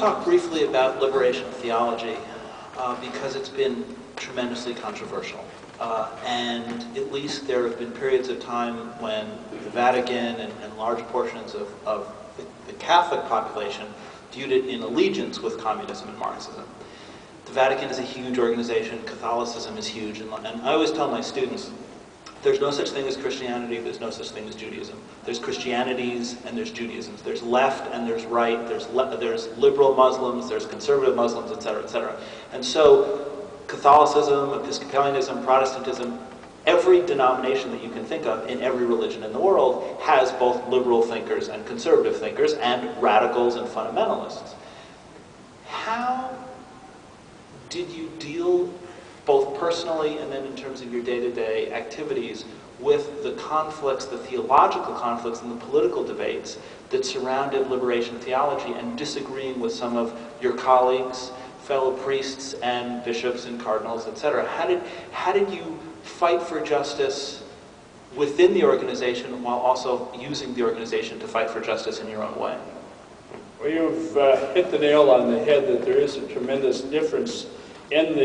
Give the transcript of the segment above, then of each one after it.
talk briefly about liberation theology because it's been tremendously controversial. And at least there have been periods of time when the Vatican and large portions of the Catholic population viewed it in allegiance with communism and Marxism. The Vatican is a huge organization, Catholicism is huge, and I always tell my students, there's no such thing as Christianity, there's no such thing as Judaism. There's Christianities and there's Judaisms. There's left and there's right, there's liberal Muslims, there's conservative Muslims, etc., etc. And so Catholicism, Episcopalianism, Protestantism, every denomination that you can think of in every religion in the world has both liberal thinkers and conservative thinkers and radicals and fundamentalists. How did you deal both personally and then in terms of your day-to-day activities with the conflicts, the theological conflicts and the political debates that surrounded liberation theology and disagreeing with some of your colleagues, fellow priests and bishops and cardinals, etc.? How did you fight for justice within the organization while also using the organization to fight for justice in your own way? Well, you've hit the nail on the head that there is a tremendous difference in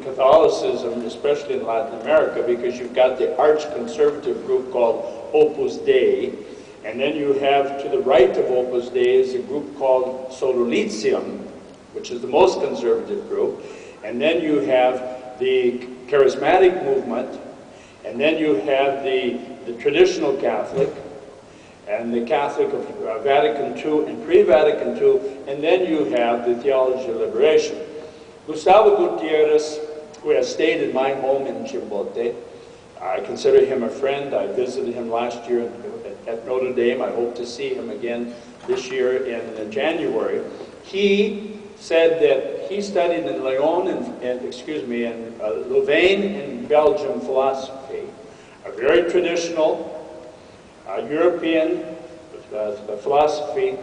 Catholicism, especially in Latin America, because you've got the arch-conservative group called Opus Dei, and then you have to the right of Opus Dei is a group called Sololitium, which is the most conservative group, and then you have the charismatic movement, and then you have the traditional Catholic, and the Catholic of Vatican II and pre-Vatican II, and then you have the theology of liberation. Gustavo Gutierrez, who has stayed in my home in Chimbote, I consider him a friend. I visited him last year at Notre Dame. I hope to see him again this year in January. He said that he studied in Louvain in Belgium philosophy, a very traditional European philosophy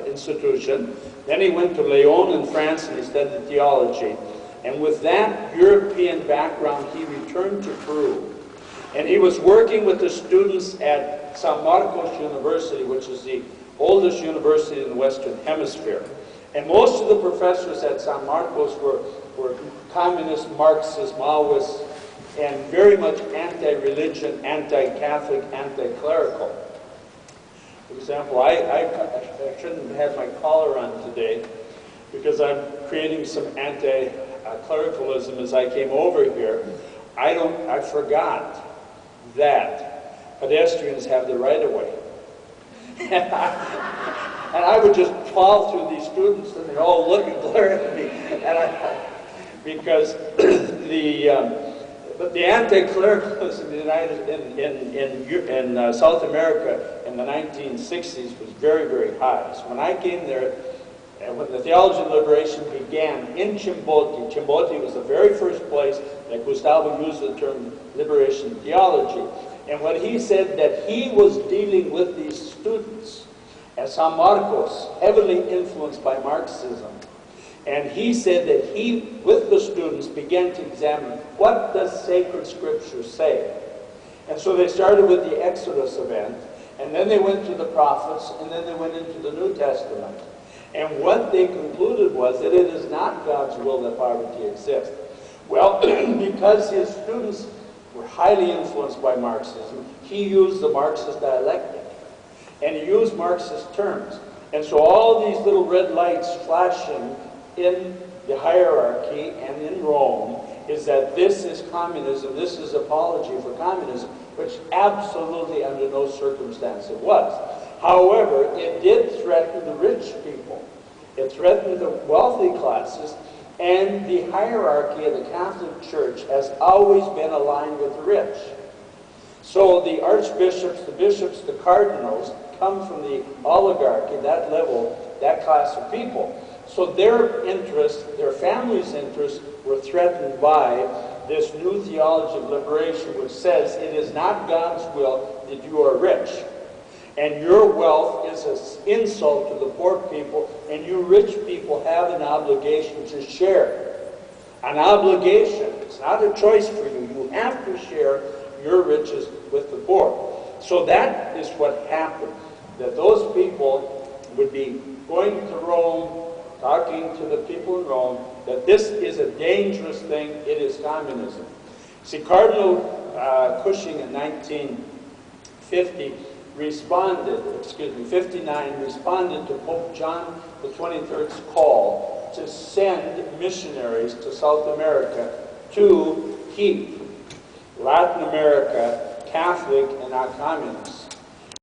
institution. Then he went to Lyon in France and he studied theology. And with that European background, he returned to Peru. And he was working with the students at San Marcos University, which is the oldest university in the Western Hemisphere. And most of the professors at San Marcos were communist, Marxist, Maoists, and very much anti-religion, anti-Catholic, anti-clerical. For example, I shouldn't have my collar on today because I'm creating some anti-clericalism as I came over here. I forgot that pedestrians have the right of way. And I would just plow through these students and they all look and glare at me. Because the anti-clericalism in South America in the 1960s was very, very high. So when I came there, and when the theology of liberation began in Chimbote, Chimbote was the very first place that Gustavo used the term liberation theology. And when he said that he was dealing with these students at San Marcos, heavily influenced by Marxism, and he said that he, with the students, began to examine what does sacred scripture say. And so they started with the Exodus event, and then they went to the prophets, and then they went into the New Testament. And what they concluded was that it is not God's will that poverty exists. Well, because his students were highly influenced by Marxism, he used the Marxist dialectic, and he used Marxist terms. And so all these little red lights flashing in the hierarchy and in Rome is that this is communism, this is apology for communism, which absolutely under no circumstance it was. However, it did threaten the rich people. It threatened the wealthy classes, and the hierarchy of the Catholic Church has always been aligned with the rich. So the archbishops, the bishops, the cardinals come from the oligarchy, that level, that class of people. So their interests, their families' interests, were threatened by this new theology of liberation, which says it is not God's will that you are rich. And your wealth is an insult to the poor people, and you rich people have an obligation to share. An obligation. It's not a choice for you. You have to share your riches with the poor. So that is what happened. That those people would be going to Rome, talking to the people in Rome, that this is a dangerous thing, it is communism. See, Cardinal Cushing in 1959 responded to Pope John the 23rd's call to send missionaries to South America to keep Latin America Catholic and not communist.